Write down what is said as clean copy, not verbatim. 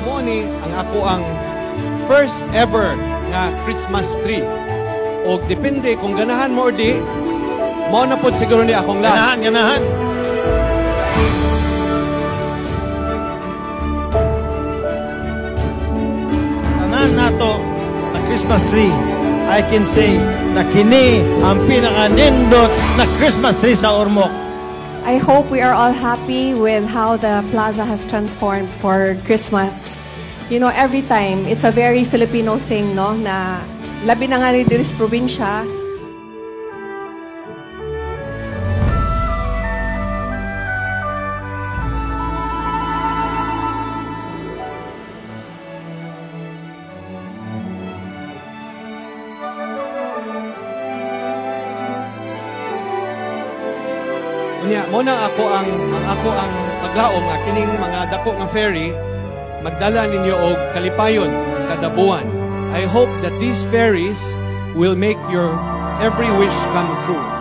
mo ni ang ako ang first ever nga Christmas tree. O depende kung ganahan mo or di, mo na po siguro ni akong last. Ganahan. Tanan nato na Christmas tree. I can say na kini ang pinaka-nindot na Christmas tree sa Ormoc. I hope we are all happy with how the plaza has transformed for Christmas. You know, every time, it's a very Filipino thing, no? Na labi na nga rin dito sa probinsya. Unya, mo na ako ang paglaom nga kining mga dako nga ferry magdala ninyo og kalipayon kada buwan. I hope that these ferries will make your every wish come true.